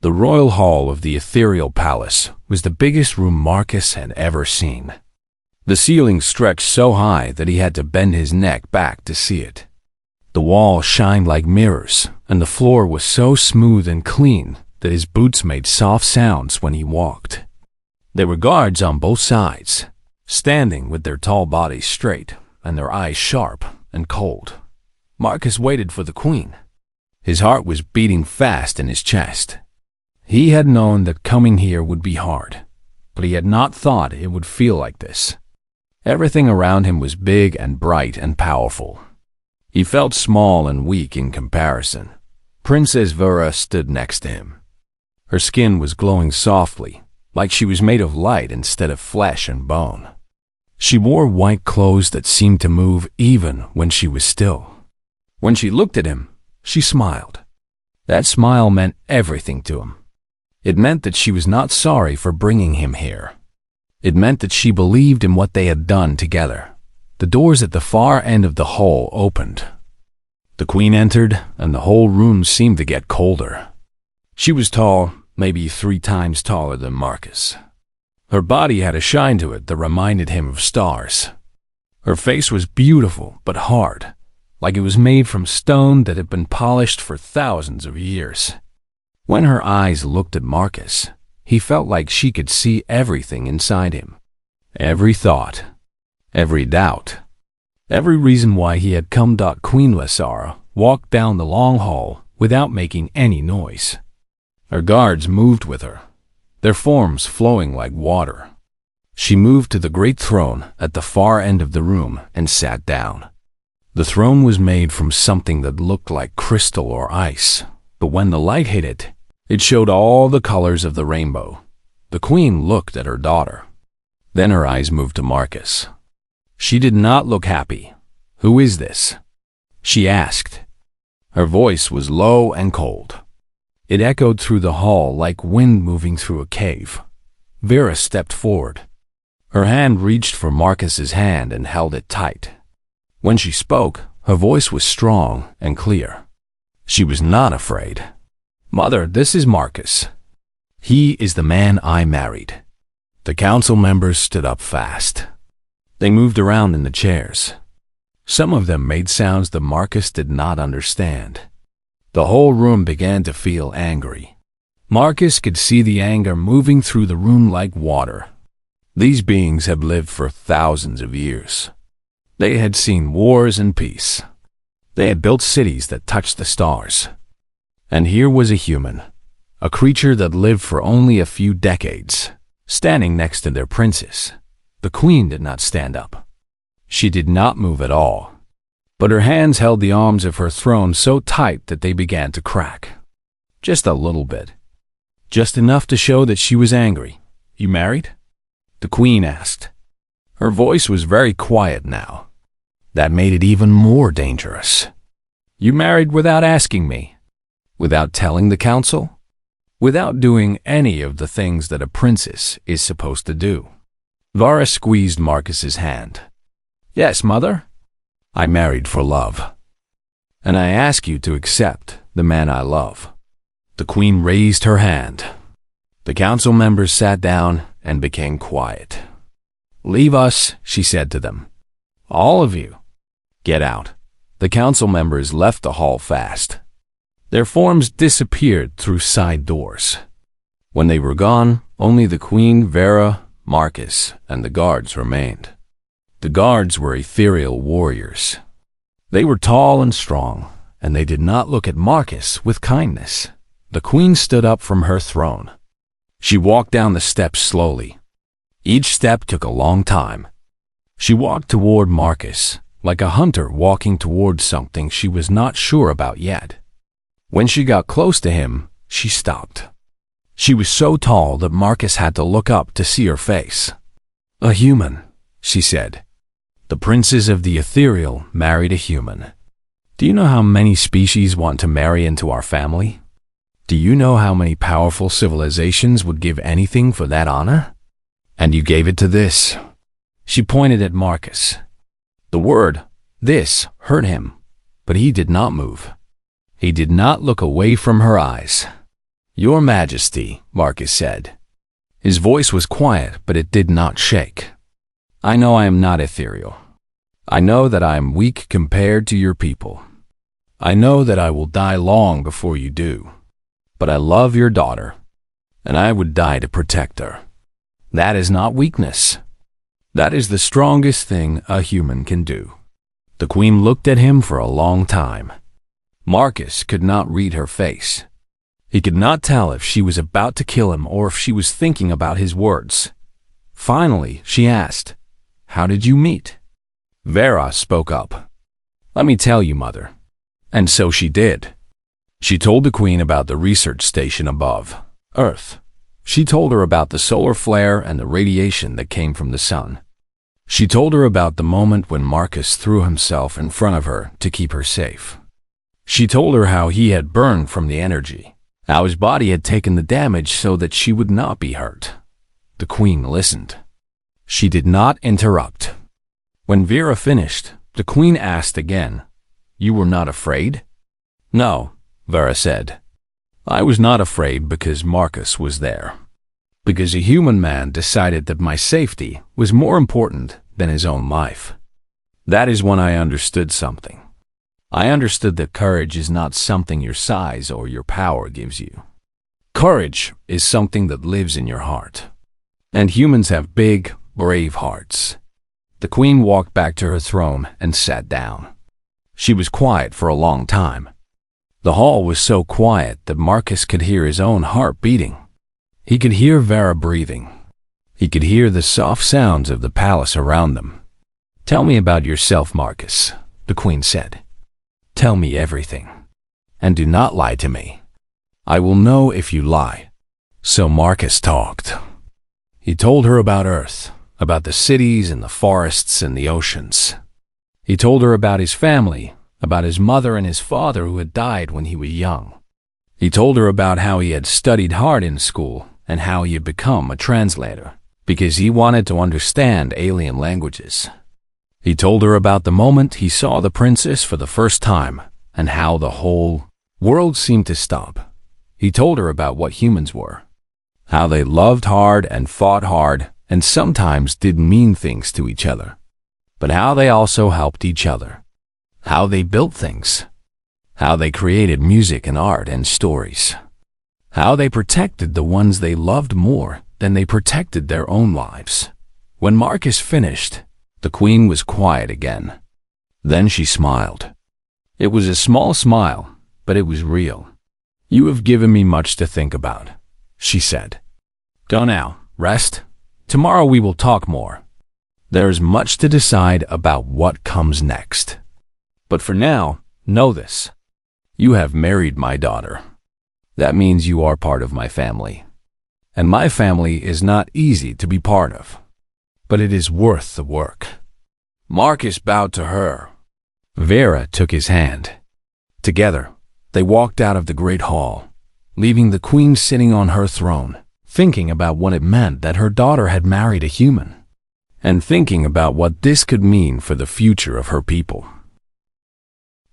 The royal hall of the ethereal palace was the biggest room Marcus had ever seen. The ceiling stretched so high that he had to bend his neck back to see it. The walls shined like mirrors, and the floor was so smooth and clean that his boots made soft sounds when he walked. There were guards on both sides, standing with their tall bodies straight and their eyes sharp and cold. Marcus waited for the queen. His heart was beating fast in his chest. He had known that coming here would be hard, but he had not thought it would feel like this. Everything around him was big and bright and powerful. He felt small and weak in comparison. Princess Vera stood next to him. Her skin was glowing softly, like she was made of light instead of flesh and bone. She wore white clothes that seemed to move even when she was still. When she looked at him, she smiled. That smile meant everything to him. It meant that she was not sorry for bringing him here. It meant that she believed in what they had done together. The doors at the far end of the hall opened. The queen entered, and the whole room seemed to get colder. She was tall, maybe 3 times taller than Marcus. Her body had a shine to it that reminded him of stars. Her face was beautiful but hard, like it was made from stone that had been polished for thousands of years. When her eyes looked at Marcus, he felt like she could see everything inside him. Every thought, every doubt, every reason why he had come. Queen Lassara walked down the long hall without making any noise. Her guards moved with her, their forms flowing like water. She moved to the great throne at the far end of the room and sat down. The throne was made from something that looked like crystal or ice, but when the light hit it, it showed all the colors of the rainbow. The queen looked at her daughter. Then her eyes moved to Marcus. She did not look happy. "Who is this?" she asked. Her voice was low and cold. It echoed through the hall like wind moving through a cave. Vera stepped forward. Her hand reached for Marcus's hand and held it tight. When she spoke, her voice was strong and clear. She was not afraid. "Mother, this is Marcus. He is the man I married." The council members stood up fast. They moved around in the chairs. Some of them made sounds that Marcus did not understand. The whole room began to feel angry. Marcus could see the anger moving through the room like water. These beings had lived for thousands of years. They had seen wars and peace. They had built cities that touched the stars. And here was a human, a creature that lived for only a few decades, standing next to their princess. The queen did not stand up. She did not move at all, but her hands held the arms of her throne so tight that they began to crack. Just a little bit. Just enough to show that she was angry. "You married?" the queen asked. Her voice was very quiet now. That made it even more dangerous. "You married without asking me? Without telling the council? Without doing any of the things that a princess is supposed to do?" Vara squeezed Marcus's hand. "Yes, mother. I married for love. And I ask you to accept the man I love." The queen raised her hand. The council members sat down and became quiet. "Leave us," she said to them. "All of you. Get out." The council members left the hall fast. Their forms disappeared through side doors. When they were gone, only the queen, Vera, Marcus, and the guards remained. The guards were ethereal warriors. They were tall and strong, and they did not look at Marcus with kindness. The queen stood up from her throne. She walked down the steps slowly. Each step took a long time. She walked toward Marcus, like a hunter walking toward something she was not sure about yet. When she got close to him, she stopped. She was so tall that Marcus had to look up to see her face. "A human," she said. "The princes of the ethereal married a human. Do you know how many species want to marry into our family? Do you know how many powerful civilizations would give anything for that honor? And you gave it to this." She pointed at Marcus. The word, "this," hurt him, but he did not move. He did not look away from her eyes. "Your Majesty," Marcus said. His voice was quiet, but it did not shake. "I know I am not ethereal. I know that I am weak compared to your people. I know that I will die long before you do. But I love your daughter, and I would die to protect her. That is not weakness. That is the strongest thing a human can do." The Queen looked at him for a long time. Marcus could not read her face. He could not tell if she was about to kill him or if she was thinking about his words. Finally, she asked, "How did you meet?" Vera spoke up. "Let me tell you, Mother." And so she did. She told the Queen about the research station above Earth. She told her about the solar flare and the radiation that came from the sun. She told her about the moment when Marcus threw himself in front of her to keep her safe. She told her how he had burned from the energy, how his body had taken the damage so that she would not be hurt. The Queen listened. She did not interrupt. When Vera finished, the Queen asked again, "You were not afraid?" "No," Vera said. "I was not afraid because Marcus was there. Because a human man decided that my safety was more important than his own life. That is when I understood something. I understood that courage is not something your size or your power gives you. Courage is something that lives in your heart. And humans have big, brave hearts." The Queen walked back to her throne and sat down. She was quiet for a long time. The hall was so quiet that Marcus could hear his own heart beating. He could hear Vera breathing. He could hear the soft sounds of the palace around them. "Tell me about yourself, Marcus," the Queen said. "Tell me everything. And do not lie to me. I will know if you lie." So Marcus talked. He told her about Earth, about the cities and the forests and the oceans. He told her about his family, about his mother and his father who had died when he was young. He told her about how he had studied hard in school and how he had become a translator because he wanted to understand alien languages. He told her about the moment he saw the princess for the first time and how the whole world seemed to stop. He told her about what humans were, how they loved hard and fought hard and sometimes did mean things to each other, but how they also helped each other, how they built things, how they created music and art and stories, how they protected the ones they loved more than they protected their own lives. When Marcus finished, the Queen was quiet again. Then she smiled. It was a small smile, but it was real. "You have given me much to think about," she said. "Go now, rest. Tomorrow we will talk more. There is much to decide about what comes next. But for now, know this. You have married my daughter. That means you are part of my family. And my family is not easy to be part of. But it is worth the work." Marcus bowed to her. Vera took his hand. Together, they walked out of the great hall, leaving the Queen sitting on her throne, thinking about what it meant that her daughter had married a human, and thinking about what this could mean for the future of her people.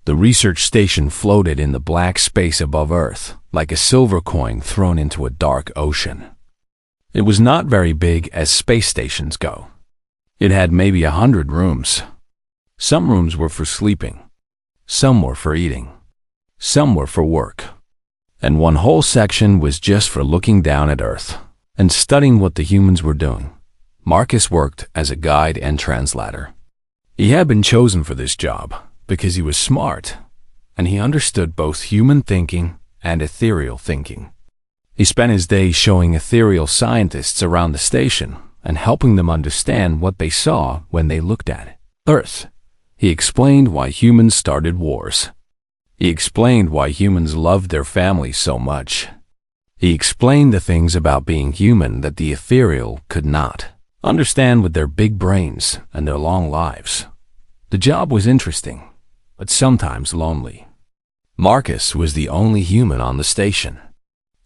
The research station floated in the black space above Earth, like a silver coin thrown into a dark ocean. It was not very big as space stations go. It had maybe 100 rooms. Some rooms were for sleeping. Some were for eating. Some were for work. And one whole section was just for looking down at Earth and studying what the humans were doing. Marcus worked as a guide and translator. He had been chosen for this job because he was smart, and he understood both human thinking and ethereal thinking. He spent his days showing ethereal scientists around the station and helping them understand what they saw when they looked at Earth. He explained why humans started wars. He explained why humans loved their families so much. He explained the things about being human that the ethereal could not understand with their big brains and their long lives. The job was interesting, but sometimes lonely. Marcus was the only human on the station.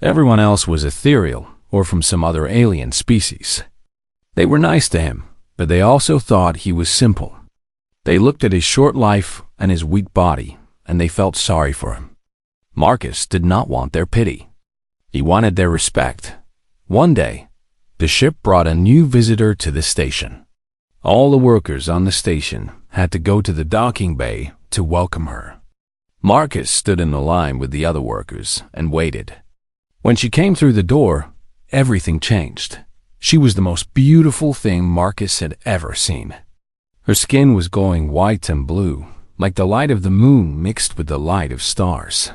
Everyone else was ethereal or from some other alien species. They were nice to him, but they also thought he was simple. They looked at his short life and his weak body, and they felt sorry for him. Marcus did not want their pity. He wanted their respect. One day, the ship brought a new visitor to the station. All the workers on the station had to go to the docking bay to welcome her. Marcus stood in the line with the other workers and waited. When she came through the door, everything changed. She was the most beautiful thing Marcus had ever seen. Her skin was glowing white and blue, like the light of the moon mixed with the light of stars.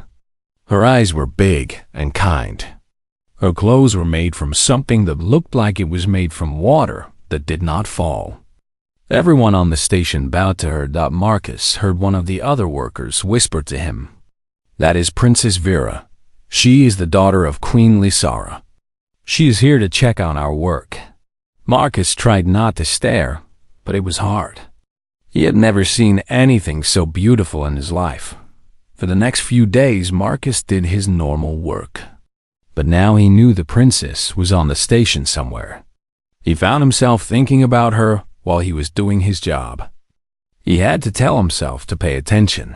Her eyes were big and kind. Her clothes were made from something that looked like it was made from water that did not fall. Everyone on the station bowed to her. Marcus heard one of the other workers whisper to him, "That is Princess Vera. She is the daughter of Queen Lysara. She is here to check on our work." Marcus tried not to stare, but it was hard. He had never seen anything so beautiful in his life. For the next few days, Marcus did his normal work. But now he knew the princess was on the station somewhere. He found himself thinking about her while he was doing his job. He had to tell himself to pay attention.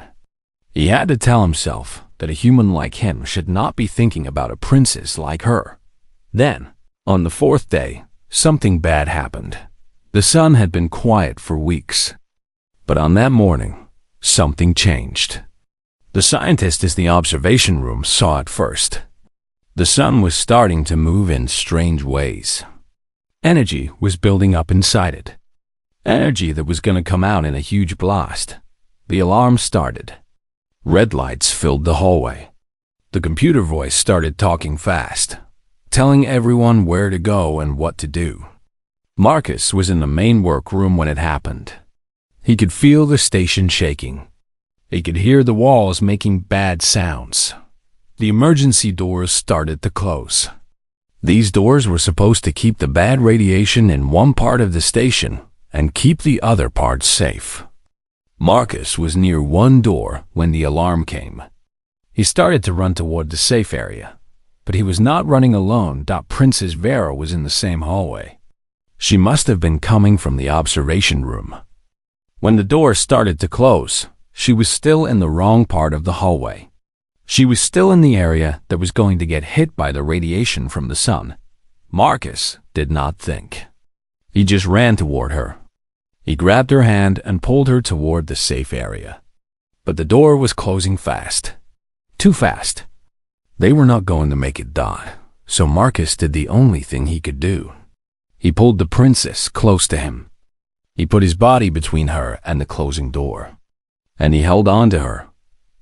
He had to tell himself that a human like him should not be thinking about a princess like her. Then, on the fourth day, something bad happened. The sun had been quiet for weeks. But on that morning, something changed. The scientists in the observation room saw it first. The sun was starting to move in strange ways. Energy was building up inside it. Energy that was going to come out in a huge blast. The alarm started. Red lights filled the hallway. The computer voice started talking fast, telling everyone where to go and what to do. Marcus was in the main workroom when it happened. He could feel the station shaking. He could hear the walls making bad sounds. The emergency doors started to close. These doors were supposed to keep the bad radiation in one part of the station and keep the other parts safe. Marcus was near one door when the alarm came. He started to run toward the safe area, but he was not running alone. Princess Vera was in the same hallway. She must have been coming from the observation room. When the door started to close, she was still in the wrong part of the hallway. She was still in the area that was going to get hit by the radiation from the sun. Marcus did not think. He just ran toward her. He grabbed her hand and pulled her toward the safe area. But the door was closing fast. Too fast. They were not going to make it die, so Marcus did the only thing he could do. He pulled the princess close to him. He put his body between her and the closing door. And he held on to her.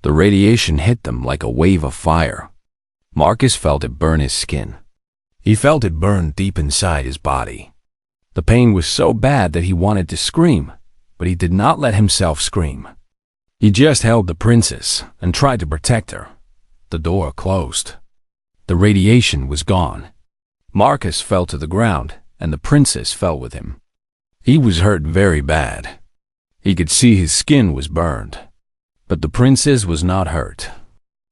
The radiation hit them like a wave of fire. Marcus felt it burn his skin. He felt it burn deep inside his body. The pain was so bad that he wanted to scream, but he did not let himself scream. He just held the princess and tried to protect her. The door closed. The radiation was gone. Marcus fell to the ground, and the princess fell with him. He was hurt very bad. He could see his skin was burned. But the princess was not hurt.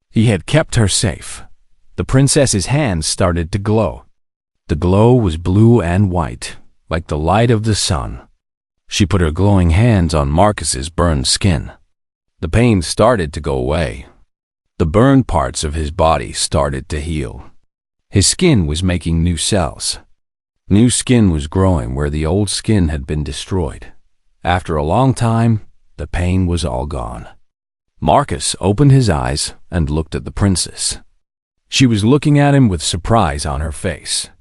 He had kept her safe. The princess's hands started to glow. The glow was blue and white, like the light of the sun. She put her glowing hands on Marcus's burned skin. The pain started to go away. The burned parts of his body started to heal. His skin was making new cells. New skin was growing where the old skin had been destroyed. After a long time, the pain was all gone. Marcus opened his eyes and looked at the princess. She was looking at him with surprise on her face.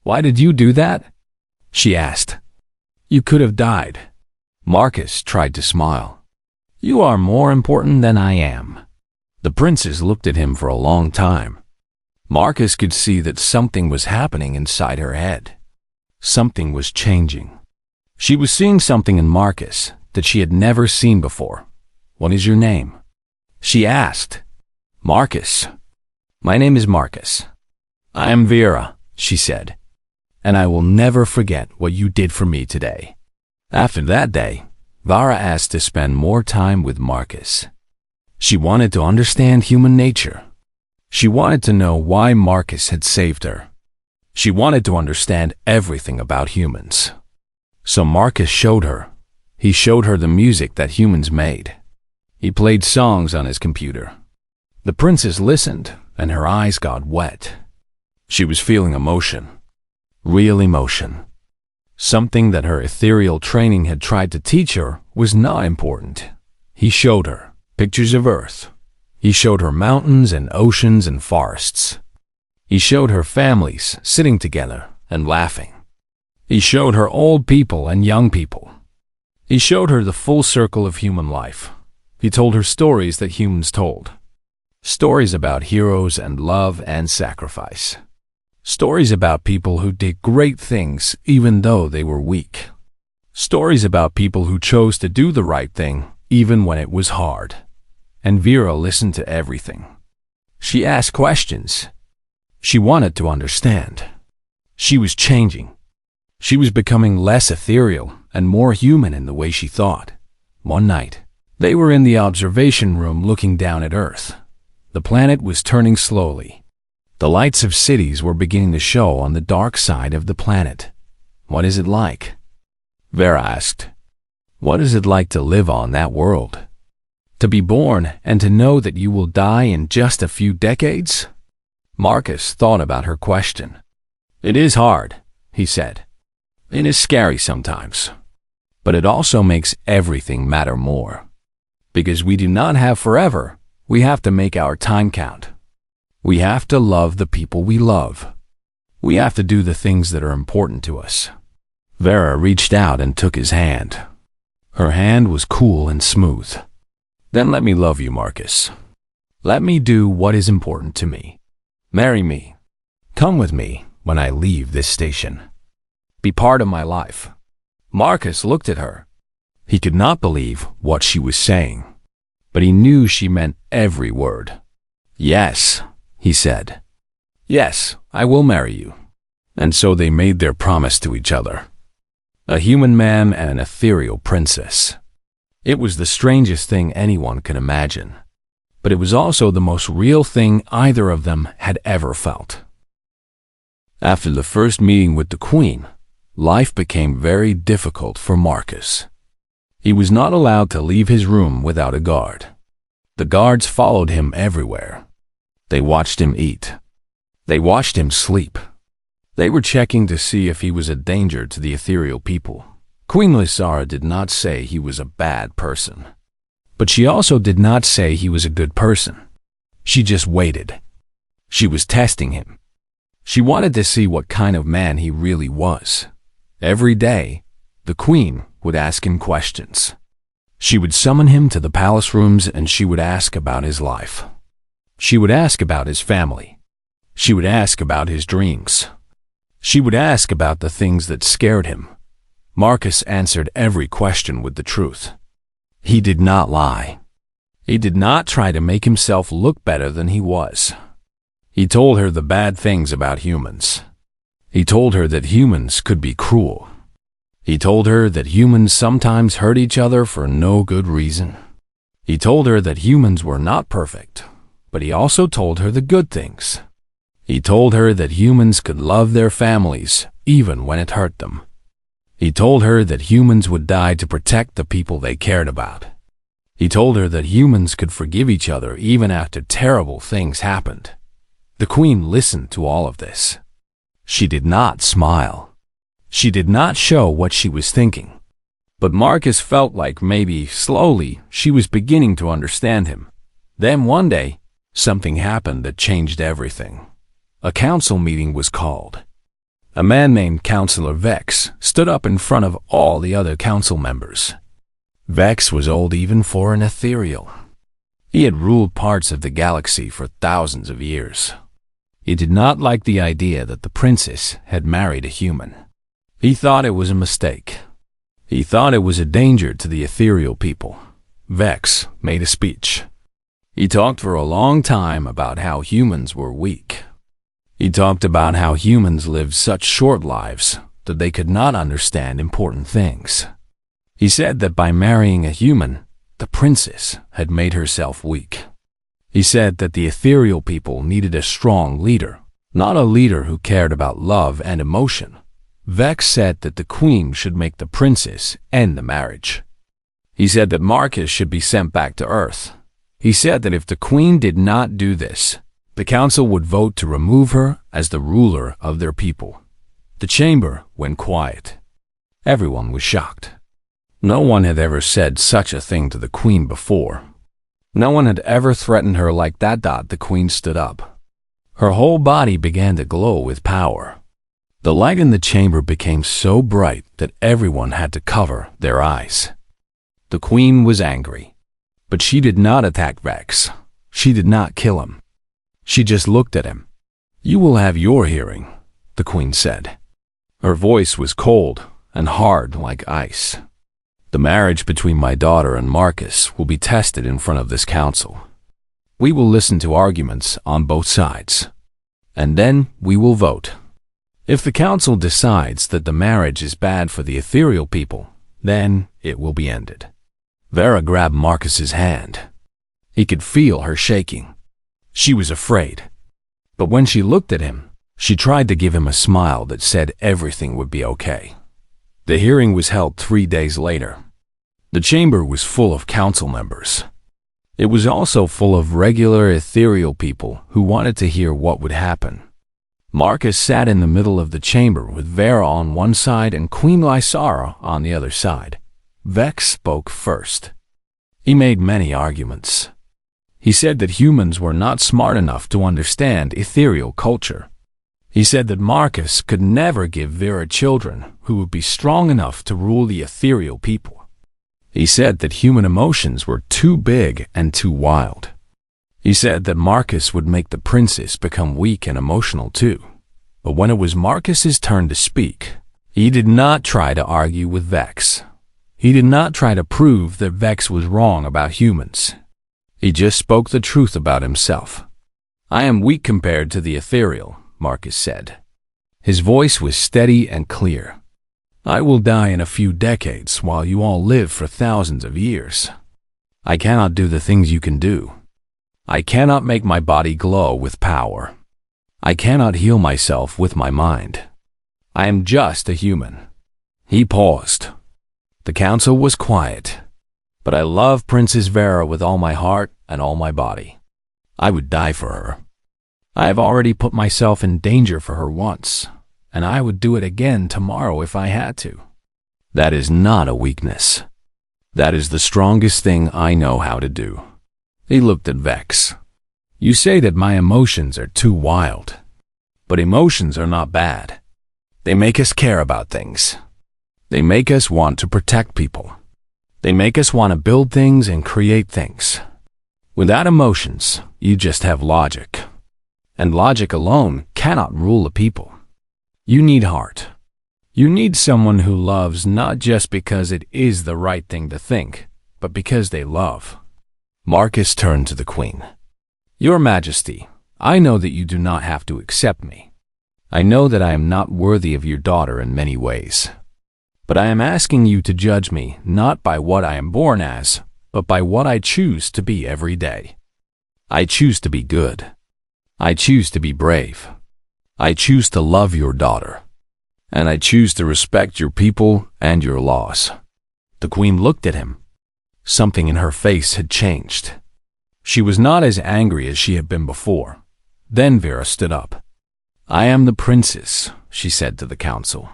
"Why did you do that?" she asked. "You could have died." Marcus tried to smile. "You are more important than I am." The princess looked at him for a long time. Marcus could see that something was happening inside her head. Something was changing. She was seeing something in Marcus that she had never seen before. "What is your name?" she asked. "Marcus." "My name is Marcus." "I am Vera," she said, "and I will never forget what you did for me today." After that day, Vera asked to spend more time with Marcus. She wanted to understand human nature. She wanted to know why Marcus had saved her. She wanted to understand everything about humans. So Marcus showed her. He showed her the music that humans made. He played songs on his computer. The princess listened, and her eyes got wet. She was feeling emotion. Real emotion. Something that her ethereal training had tried to teach her was not important. He showed her pictures of Earth. He showed her mountains and oceans and forests. He showed her families sitting together and laughing. He showed her old people and young people. He showed her the full circle of human life. He told her stories that humans told. Stories about heroes and love and sacrifice. Stories about people who did great things even though they were weak. Stories about people who chose to do the right thing even when it was hard. And Vera listened to everything. She asked questions. She wanted to understand. She was changing. She was becoming less ethereal and more human in the way she thought. One night, they were in the observation room looking down at Earth. The planet was turning slowly. The lights of cities were beginning to show on the dark side of the planet. What is it like? Vera asked. What is it like to live on that world? To be born and to know that you will die in just a few decades? Marcus thought about her question. It is hard, he said. It is scary sometimes. But it also makes everything matter more. Because we do not have forever, we have to make our time count. We have to love the people we love. We have to do the things that are important to us. Vera reached out and took his hand. Her hand was cool and smooth. Then let me love you, Marcus. Let me do what is important to me. Marry me. Come with me when I leave this station. Be part of my life. Marcus looked at her. He could not believe what she was saying, but he knew she meant every word. Yes, he said. Yes, I will marry you. And so they made their promise to each other. A human man and an ethereal princess. It was the strangest thing anyone could imagine, but it was also the most real thing either of them had ever felt. After the first meeting with the Queen, life became very difficult for Marcus. He was not allowed to leave his room without a guard. The guards followed him everywhere. They watched him eat. They watched him sleep. They were checking to see if he was a danger to the ethereal people. Queen Lysara did not say he was a bad person, but she also did not say he was a good person. She just waited. She was testing him. She wanted to see what kind of man he really was. Every day, the Queen would ask him questions. She would summon him to the palace rooms and she would ask about his life. She would ask about his family. She would ask about his dreams. She would ask about the things that scared him. Marcus answered every question with the truth. He did not lie. He did not try to make himself look better than he was. He told her the bad things about humans. He told her that humans could be cruel. He told her that humans sometimes hurt each other for no good reason. He told her that humans were not perfect, but he also told her the good things. He told her that humans could love their families even when it hurt them. He told her that humans would die to protect the people they cared about. He told her that humans could forgive each other even after terrible things happened. The Queen listened to all of this. She did not smile. She did not show what she was thinking. But Marcus felt like maybe, slowly, she was beginning to understand him. Then one day, something happened that changed everything. A council meeting was called. A man named Councillor Vex stood up in front of all the other council members. Vex was old even for an ethereal. He had ruled parts of the galaxy for thousands of years. He did not like the idea that the princess had married a human. He thought it was a mistake. He thought it was a danger to the ethereal people. Vex made a speech. He talked for a long time about how humans were weak. He talked about how humans lived such short lives that they could not understand important things. He said that by marrying a human, the princess had made herself weak. He said that the ethereal people needed a strong leader, not a leader who cared about love and emotion. Vex said that the Queen should make the princess end the marriage. He said that Marcus should be sent back to Earth. He said that if the Queen did not do this, The council would vote to remove her as the ruler of their people. The chamber went quiet. Everyone was shocked. No one had ever said such a thing to the queen before. No one had ever threatened her like that. The queen stood up. Her whole body began to glow with power. The light in the chamber became so bright that everyone had to cover their eyes. The queen was angry, but she did not attack Vex. She did not kill him. She just looked at him. "You will have your hearing," the queen said. Her voice was cold and hard like ice. "The marriage between my daughter and Marcus will be tested in front of this council. We will listen to arguments on both sides, and then we will vote. If the council decides that the marriage is bad for the ethereal people, then it will be ended." Vera grabbed Marcus's hand. He could feel her shaking. She was afraid. But when she looked at him, she tried to give him a smile that said everything would be okay. The hearing was held 3 days later. The chamber was full of council members. It was also full of regular ethereal people who wanted to hear what would happen. Marcus sat in the middle of the chamber with Vera on one side and Queen Lysara on the other side. Vex spoke first. He made many arguments. He said that humans were not smart enough to understand ethereal culture. He said that Marcus could never give Vera children who would be strong enough to rule the ethereal people. He said that human emotions were too big and too wild. He said that Marcus would make the princess become weak and emotional too. But when it was Marcus's turn to speak, he did not try to argue with Vex. He did not try to prove that Vex was wrong about humans. He just spoke the truth about himself. "I am weak compared to the ethereal," Marcus said. His voice was steady and clear. "I will die in a few decades while you all live for thousands of years. I cannot do the things you can do. I cannot make my body glow with power. I cannot heal myself with my mind. I am just a human." He paused. The council was quiet. "But I love Princess Vera with all my heart and all my body. I would die for her. I have already put myself in danger for her once, and I would do it again tomorrow if I had to. That is not a weakness. That is the strongest thing I know how to do." He looked at Vex. "You say that my emotions are too wild. But emotions are not bad. They make us care about things. They make us want to protect people. They make us want to build things and create things. Without emotions, you just have logic. And logic alone cannot rule a people. You need heart. You need someone who loves not just because it is the right thing to think, but because they love." Marcus turned to the queen. "Your Majesty, I know that you do not have to accept me. I know that I am not worthy of your daughter in many ways. But I am asking you to judge me not by what I am born as, but by what I choose to be every day. I choose to be good. I choose to be brave. I choose to love your daughter. And I choose to respect your people and your laws." The queen looked at him. Something in her face had changed. She was not as angry as she had been before. Then Vera stood up. "I am the princess," she said to the council.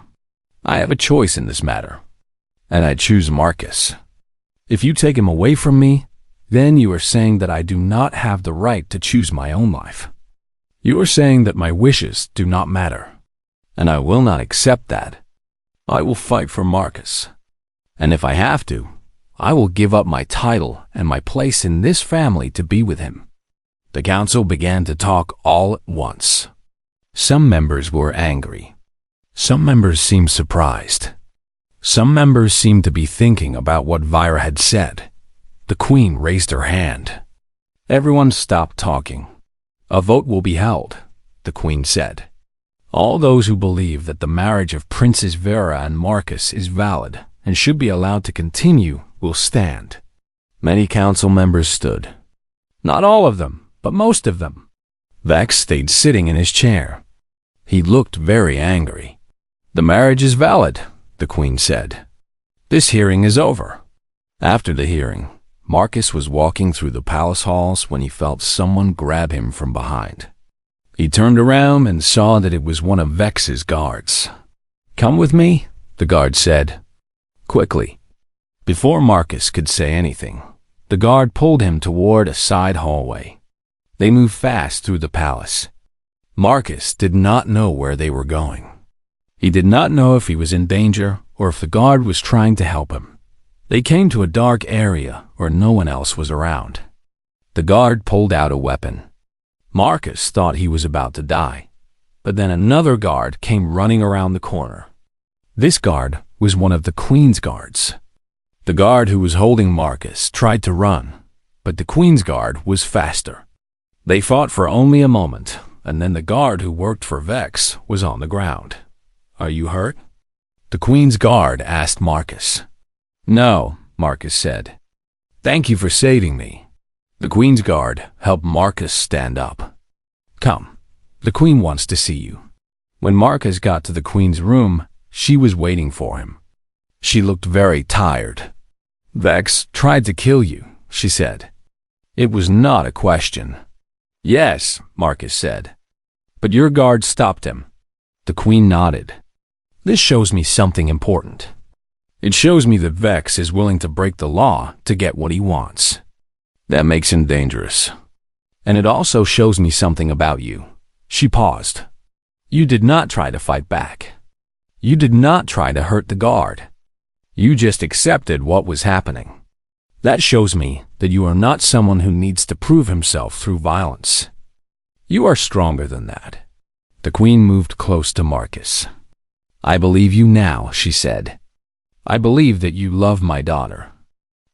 "I have a choice in this matter, and I choose Marcus. If you take him away from me, then you are saying that I do not have the right to choose my own life. You are saying that my wishes do not matter, and I will not accept that. I will fight for Marcus, and if I have to, I will give up my title and my place in this family to be with him." The council began to talk all at once. Some members were angry. Some members seemed surprised. Some members seemed to be thinking about what Vira had said. The queen raised her hand. Everyone stopped talking. "A vote will be held," the queen said. "All those who believe that the marriage of Princess Vera and Marcus is valid and should be allowed to continue will stand." Many council members stood. Not all of them, but most of them. Vex stayed sitting in his chair. He looked very angry. "The marriage is valid," the queen said. "This hearing is over." After the hearing, Marcus was walking through the palace halls when he felt someone grab him from behind. He turned around and saw that it was one of Vex's guards. "Come with me," the guard said, quickly. Before Marcus could say anything, the guard pulled him toward a side hallway. They moved fast through the palace. Marcus did not know where they were going. He did not know if he was in danger or if the guard was trying to help him. They came to a dark area where no one else was around. The guard pulled out a weapon. Marcus thought he was about to die, but then another guard came running around the corner. This guard was one of the Queen's guards. The guard who was holding Marcus tried to run, but the Queen's guard was faster. They fought for only a moment, and then the guard who worked for Vex was on the ground. "Are you hurt?" the Queen's guard asked Marcus. "No," Marcus said. "Thank you for saving me." The Queen's guard helped Marcus stand up. "Come, the Queen wants to see you." When Marcus got to the Queen's room, she was waiting for him. She looked very tired. "Vex tried to kill you," she said. It was not a question. "Yes," Marcus said. "But your guard stopped him." The Queen nodded. "This shows me something important. It shows me that Vex is willing to break the law to get what he wants. That makes him dangerous. And it also shows me something about you." She paused. "You did not try to fight back. You did not try to hurt the guard. You just accepted what was happening. That shows me that you are not someone who needs to prove himself through violence. You are stronger than that." The Queen moved close to Marcus. "I believe you now," she said. "I believe that you love my daughter.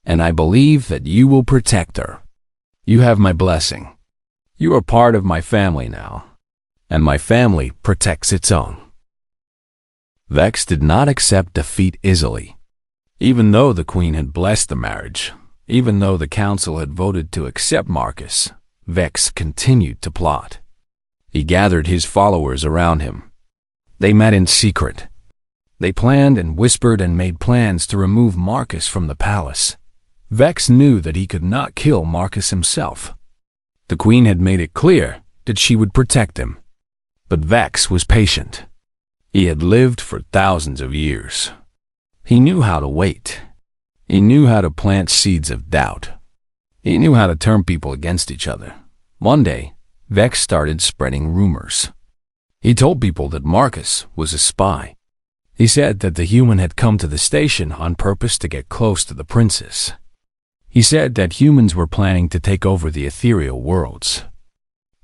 And I believe that you will protect her. You have my blessing. You are part of my family now. And my family protects its own." Vex did not accept defeat easily. Even though the Queen had blessed the marriage, even though the council had voted to accept Marcus, Vex continued to plot. He gathered his followers around him. They met in secret. They planned and whispered and made plans to remove Marcus from the palace. Vex knew that he could not kill Marcus himself. The Queen had made it clear that she would protect him. But Vex was patient. He had lived for thousands of years. He knew how to wait. He knew how to plant seeds of doubt. He knew how to turn people against each other. One day, Vex started spreading rumors. He told people that Marcus was a spy. He said that the human had come to the station on purpose to get close to the princess. He said that humans were planning to take over the ethereal worlds.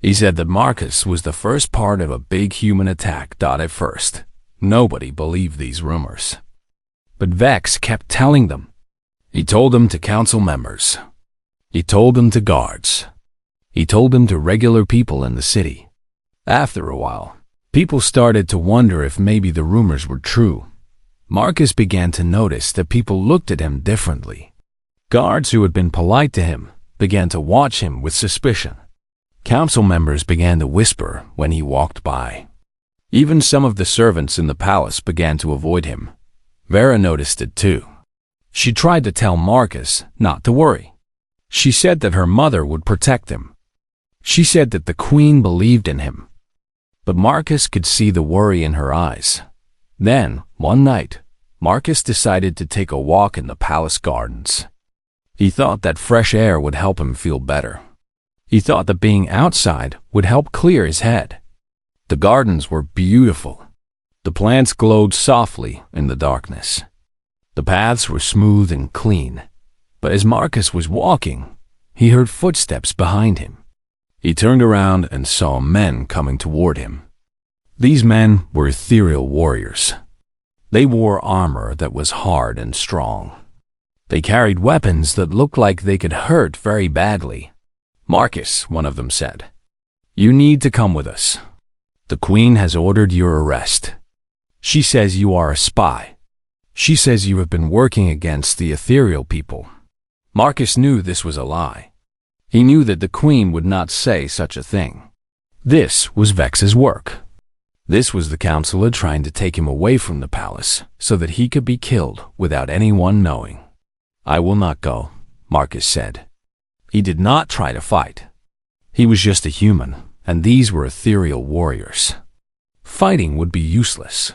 He said that Marcus was the first part of a big human attack. At first, nobody believed these rumors. But Vex kept telling them. He told them to council members. He told them to guards. He told them to regular people in the city. After a while, people started to wonder if maybe the rumors were true. Marcus began to notice that people looked at him differently. Guards who had been polite to him began to watch him with suspicion. Council members began to whisper when he walked by. Even some of the servants in the palace began to avoid him. Vera noticed it too. She tried to tell Marcus not to worry. She said that her mother would protect him. She said that the Queen believed in him. But Marcus could see the worry in her eyes. Then, one night, Marcus decided to take a walk in the palace gardens. He thought that fresh air would help him feel better. He thought that being outside would help clear his head. The gardens were beautiful. The plants glowed softly in the darkness. The paths were smooth and clean. But as Marcus was walking, he heard footsteps behind him. He turned around and saw men coming toward him. These men were ethereal warriors. They wore armor that was hard and strong. They carried weapons that looked like they could hurt very badly. "Marcus," one of them said, "you need to come with us. The Queen has ordered your arrest. She says you are a spy. She says you have been working against the ethereal people." Marcus knew this was a lie. He knew that the Queen would not say such a thing. This was Vex's work. This was the counselor trying to take him away from the palace so that he could be killed without anyone knowing. "I will not go," Marcus said. He did not try to fight. He was just a human, and these were ethereal warriors. Fighting would be useless.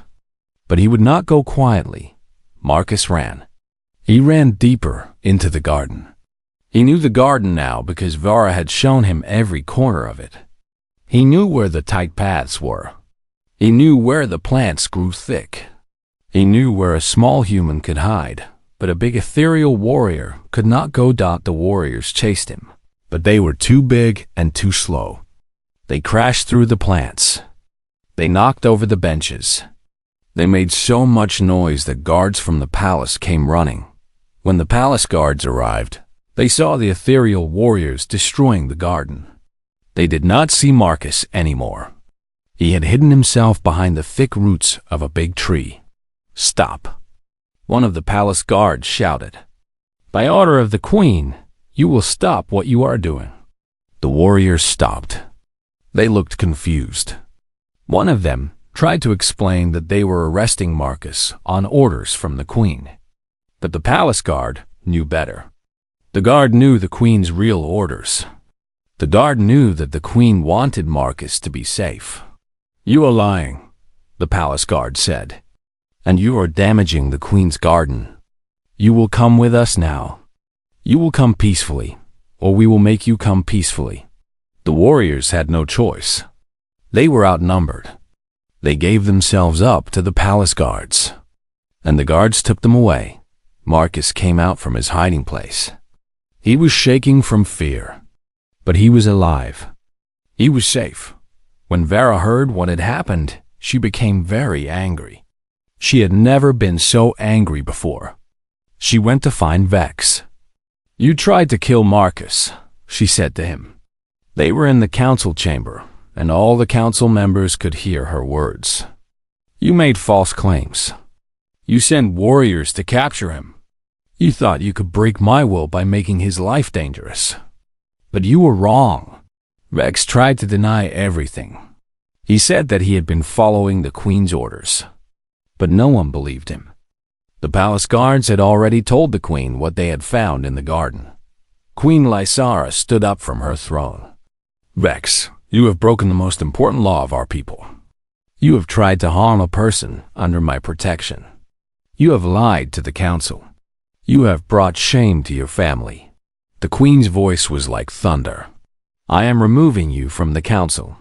But he would not go quietly. Marcus ran. He ran deeper into the garden. He knew the garden now because Vara had shown him every corner of it. He knew where the tight paths were. He knew where the plants grew thick. He knew where a small human could hide, but a big ethereal warrior could not go. The warriors chased him, but they were too big and too slow. They crashed through the plants. They knocked over the benches. They made so much noise that guards from the palace came running. When the palace guards arrived, they saw the ethereal warriors destroying the garden. They did not see Marcus anymore. He had hidden himself behind the thick roots of a big tree. "Stop!" one of the palace guards shouted. "By order of the queen, you will stop what you are doing." The warriors stopped. They looked confused. One of them tried to explain that they were arresting Marcus on orders from the queen. But the palace guard knew better. The guard knew the queen's real orders. The guard knew that the queen wanted Marcus to be safe. "You are lying," the palace guard said, "and you are damaging the queen's garden. You will come with us now. You will come peacefully, or we will make you come peacefully." The warriors had no choice. They were outnumbered. They gave themselves up to the palace guards, and the guards took them away. Marcus came out from his hiding place. He was shaking from fear, but he was alive. He was safe. When Vara heard what had happened, she became very angry. She had never been so angry before. She went to find Vex. "You tried to kill Marcus," she said to him. They were in the council chamber, and all the council members could hear her words. "You made false claims. You sent warriors to capture him. You thought you could break my will by making his life dangerous. But you were wrong." Vex tried to deny everything. He said that he had been following the queen's orders. But no one believed him. The palace guards had already told the queen what they had found in the garden. Queen Lysara stood up from her throne. "Vex, you have broken the most important law of our people. You have tried to harm a person under my protection. You have lied to the council. You have brought shame to your family." The queen's voice was like thunder. "I am removing you from the council.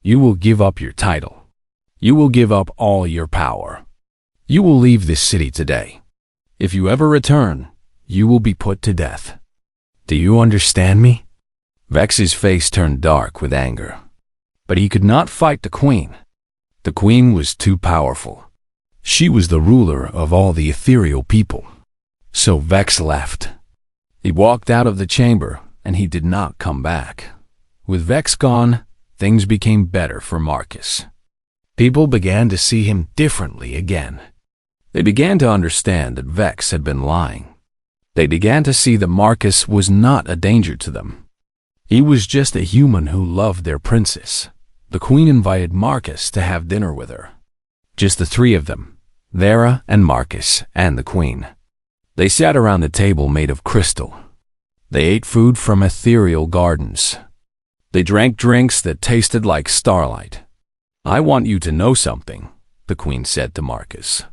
You will give up your title. You will give up all your power. You will leave this city today. If you ever return, you will be put to death. Do you understand me?" Vex's face turned dark with anger. But he could not fight the queen. The queen was too powerful. She was the ruler of all the ethereal people. So Vex left. He walked out of the chamber, and he did not come back. With Vex gone, things became better for Marcus. People began to see him differently again. They began to understand that Vex had been lying. They began to see that Marcus was not a danger to them. He was just a human who loved their princess. The queen invited Marcus to have dinner with her. Just the three of them, Vera and Marcus and the queen. They sat around a table made of crystal. They ate food from ethereal gardens. They drank drinks that tasted like starlight. "I want you to know something," the queen said to Marcus.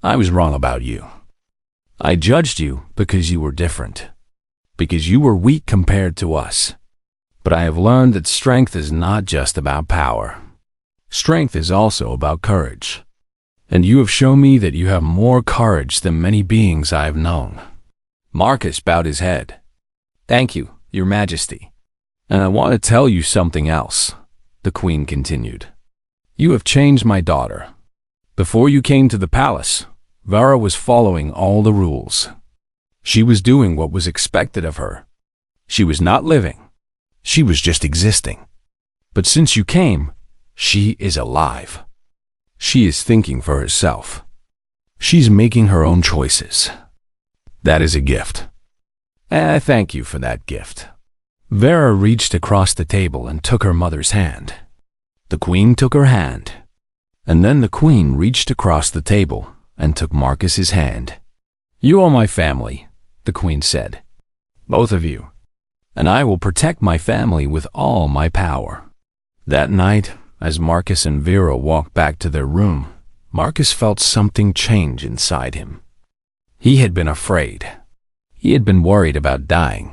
"I was wrong about you. I judged you because you were different, because you were weak compared to us. But I have learned that strength is not just about power. Strength is also about courage. And you have shown me that you have more courage than many beings I have known." Marcus bowed his head. "Thank you, Your Majesty. And I want to tell you something else," the queen continued. "You have changed my daughter. Before you came to the palace, Vara was following all the rules. She was doing what was expected of her. She was not living. She was just existing. But since you came, she is alive. She is thinking for herself. She's making her own choices. That is a gift. And I thank you for that gift." Vera reached across the table and took her mother's hand. The queen took her hand. And then the queen reached across the table and took Marcus's hand. "You are my family," the queen said. both of you, and I will protect my family with all my power." That night, as Marcus and Vera walked back to their room, Marcus felt something change inside him. He had been afraid. He had been worried about dying.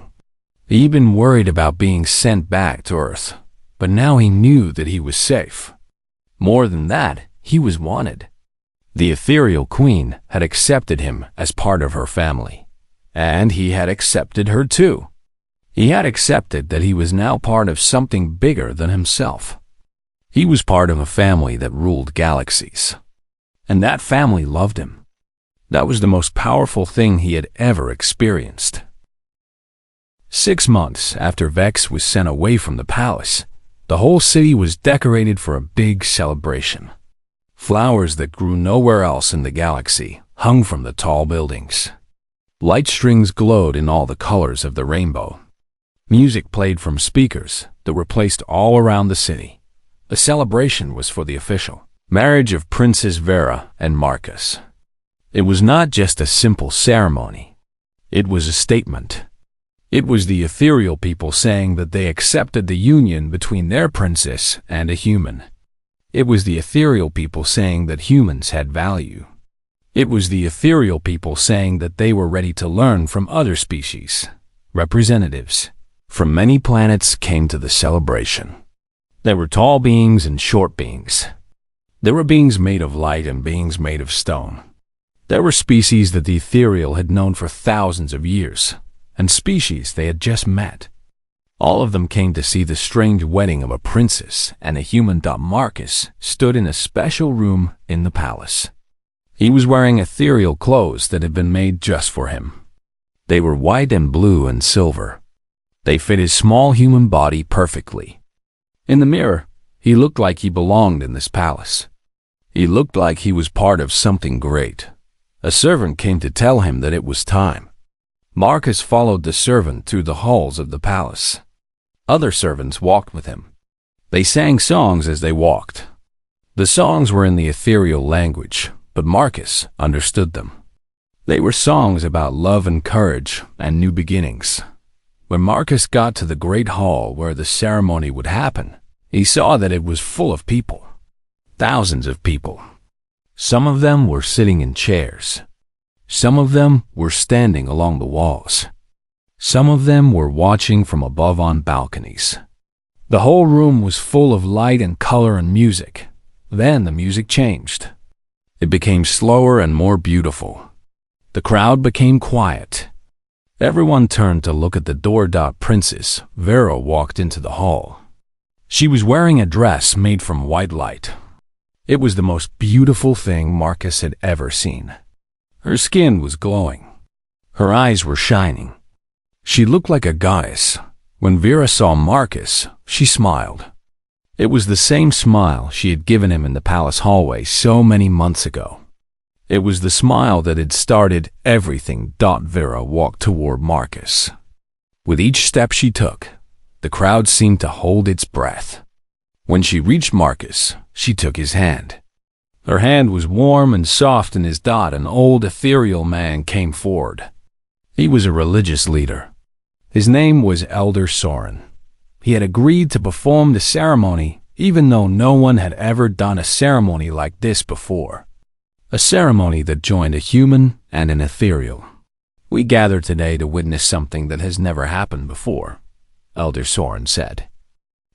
He had been worried about being sent back to Earth, but now he knew that he was safe. More than that, he was wanted. The ethereal queen had accepted him as part of her family, and he had accepted her too. He had accepted that he was now part of something bigger than himself. He was part of a family that ruled galaxies, and that family loved him. That was the most powerful thing he had ever experienced. 6 months after Vex was sent away from the palace, the whole city was decorated for a big celebration. Flowers that grew nowhere else in the galaxy hung from the tall buildings. Light strings glowed in all the colors of the rainbow. Music played from speakers that were placed all around the city. The celebration was for the official marriage of Princess Vera and Marcus. It was not just a simple ceremony. It was a statement. It was the ethereal people saying that they accepted the union between their princess and a human. It was the ethereal people saying that humans had value. It was the ethereal people saying that they were ready to learn from other species. Representatives from many planets came to the celebration. There were tall beings and short beings. There were beings made of light and beings made of stone. There were species that the ethereal had known for thousands of years, and species they had just met. All of them came to see the strange wedding of a princess and a human. Marcus stood in a special room in the palace. He was wearing ethereal clothes that had been made just for him. They were white and blue and silver. They fit his small human body perfectly. In the mirror, he looked like he belonged in this palace. He looked like he was part of something great. A servant came to tell him that it was time. Marcus followed the servant through the halls of the palace. Other servants walked with him. They sang songs as they walked. The songs were in the ethereal language, but Marcus understood them. They were songs about love and courage and new beginnings. When Marcus got to the great hall where the ceremony would happen, he saw that it was full of people. Thousands of people. Some of them were sitting in chairs. Some of them were standing along the walls. Some of them were watching from above on balconies. The whole room was full of light and color and music. Then the music changed. It became slower and more beautiful. The crowd became quiet. Everyone turned to look at the door. Princess Vera walked into the hall. She was wearing a dress made from white light. It was the most beautiful thing Marcus had ever seen. Her skin was glowing. Her eyes were shining. She looked like a goddess. When Vera saw Marcus, she smiled. It was the same smile she had given him in the palace hallway so many months ago. It was the smile that had started everything. Vera walked toward Marcus. With each step she took, the crowd seemed to hold its breath. When she reached Marcus, she took his hand. Her hand was warm and soft in his. An old ethereal man came forward. He was a religious leader. His name was Elder Soren. He had agreed to perform the ceremony even though no one had ever done a ceremony like this before. A ceremony that joined a human and an ethereal. "We gather today to witness something that has never happened before," Elder Soren said.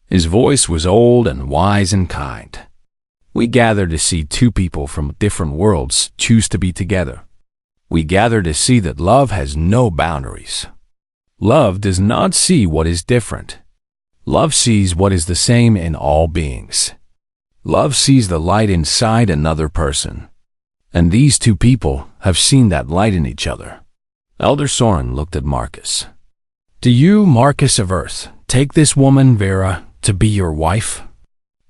His voice was old and wise and kind. "We gather to see two people from different worlds choose to be together. We gather to see that love has no boundaries. Love does not see what is different. Love sees what is the same in all beings. Love sees the light inside another person. And these two people have seen that light in each other." Elder Soren looked at Marcus. "Do you, Marcus of Earth, take this woman, Vera, to be your wife?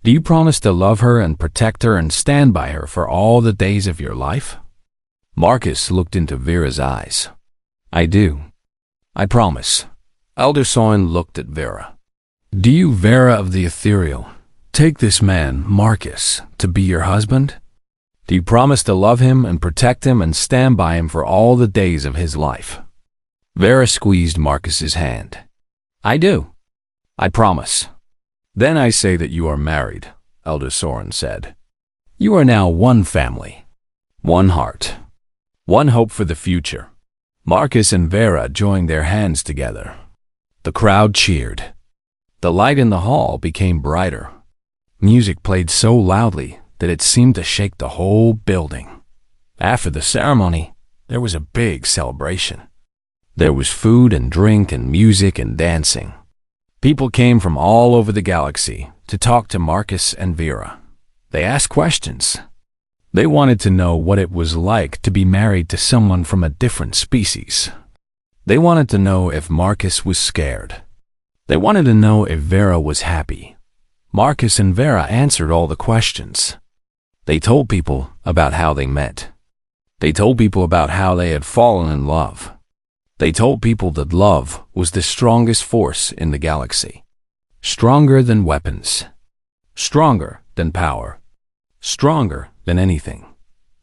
Do you promise to love her and protect her and stand by her for all the days of your life?" Marcus looked into Vera's eyes. "I do. I promise." Elder Soren looked at Vera. "Do you, Vera of the Ethereal, take this man, Marcus, to be your husband? Do you promise to love him and protect him and stand by him for all the days of his life?" Vera squeezed Marcus's hand. I do. I promise. Then I say that you are married, Elder Soren said. You are now one family, one heart, one hope for the future. Marcus and Vera joined their hands together. The crowd cheered. The light in the hall became brighter. Music played so loudly that it seemed to shake the whole building. After the ceremony, there was a big celebration. There was food and drink and music and dancing. People came from all over the galaxy to talk to Marcus and Vera. They asked questions. They wanted to know what it was like to be married to someone from a different species. They wanted to know if Marcus was scared. They wanted to know if Vera was happy. Marcus and Vera answered all the questions. They told people about how they met. They told people about how they had fallen in love. They told people that love was the strongest force in the galaxy. Stronger than weapons. Stronger than power. Stronger than anything.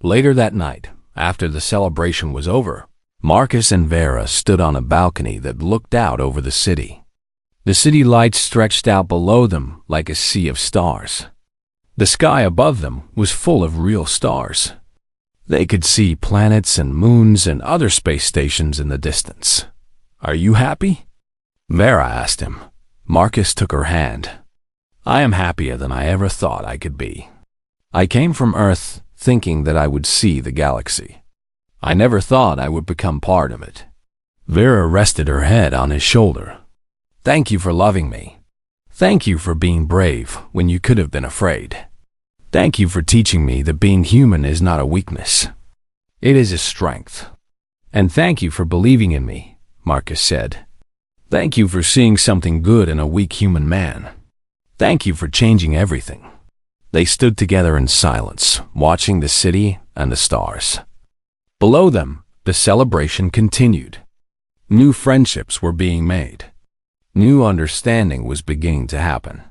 Later that night, after the celebration was over, Marcus and Vera stood on a balcony that looked out over the city. The city lights stretched out below them like a sea of stars. The sky above them was full of real stars. They could see planets and moons and other space stations in the distance. Are you happy? Vera asked him. Marcus took her hand. I am happier than I ever thought I could be. I came from Earth thinking that I would see the galaxy. I never thought I would become part of it. Vera rested her head on his shoulder. Thank you for loving me. Thank you for being brave when you could have been afraid. Thank you for teaching me that being human is not a weakness. It is a strength. And thank you for believing in me, Marcus said. Thank you for seeing something good in a weak human man. Thank you for changing everything. They stood together in silence, watching the city and the stars. Below them, the celebration continued. New friendships were being made. New understanding was beginning to happen.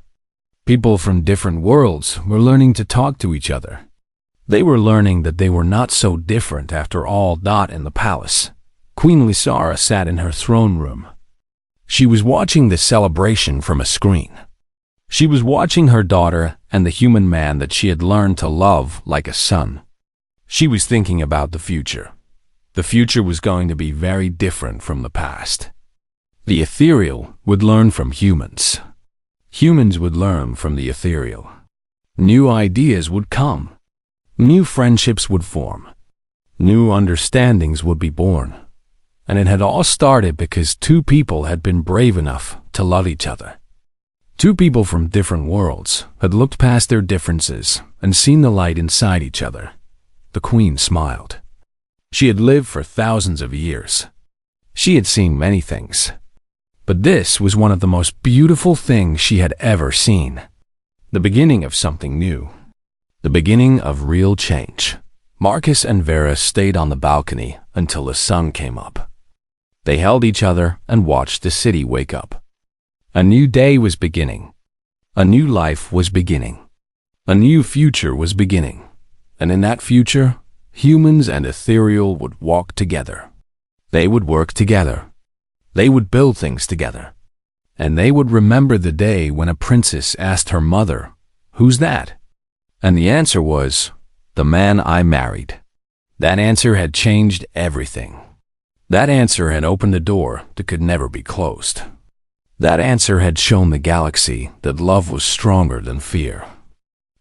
People from different worlds were learning to talk to each other. They were learning that they were not so different after all. In the palace, Queen Lysara sat in her throne room. She was watching the celebration from a screen. She was watching her daughter and the human man that she had learned to love like a son. She was thinking about the future. The future was going to be very different from the past. The ethereal would learn from humans. Humans would learn from the ethereal. New ideas would come. New friendships would form. New understandings would be born. And it had all started because two people had been brave enough to love each other. Two people from different worlds had looked past their differences and seen the light inside each other. The Queen smiled. She had lived for thousands of years. She had seen many things. But this was one of the most beautiful things she had ever seen. The beginning of something new. The beginning of real change. Marcus and Vera stayed on the balcony until the sun came up. They held each other and watched the city wake up. A new day was beginning. A new life was beginning. A new future was beginning. And in that future, humans and ethereal would walk together. They would work together. They would build things together. And they would remember the day when a princess asked her mother, "Who's that?" And the answer was, "The man I married." That answer had changed everything. That answer had opened a door that could never be closed. That answer had shown the galaxy that love was stronger than fear.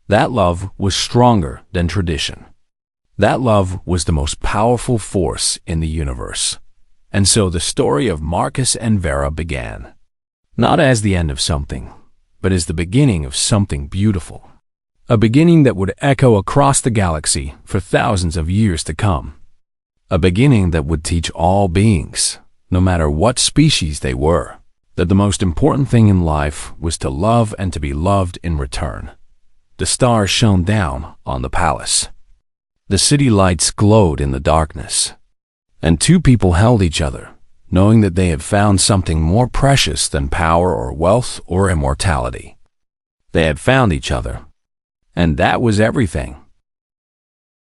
That love was stronger than tradition. That love was the most powerful force in the universe. And so the story of Marcus and Vera began. Not as the end of something, but as the beginning of something beautiful. A beginning that would echo across the galaxy for thousands of years to come. A beginning that would teach all beings, no matter what species they were, that the most important thing in life was to love and to be loved in return. The stars shone down on the palace. The city lights glowed in the darkness. And two people held each other, knowing that they had found something more precious than power or wealth or immortality. They had found each other. And that was everything.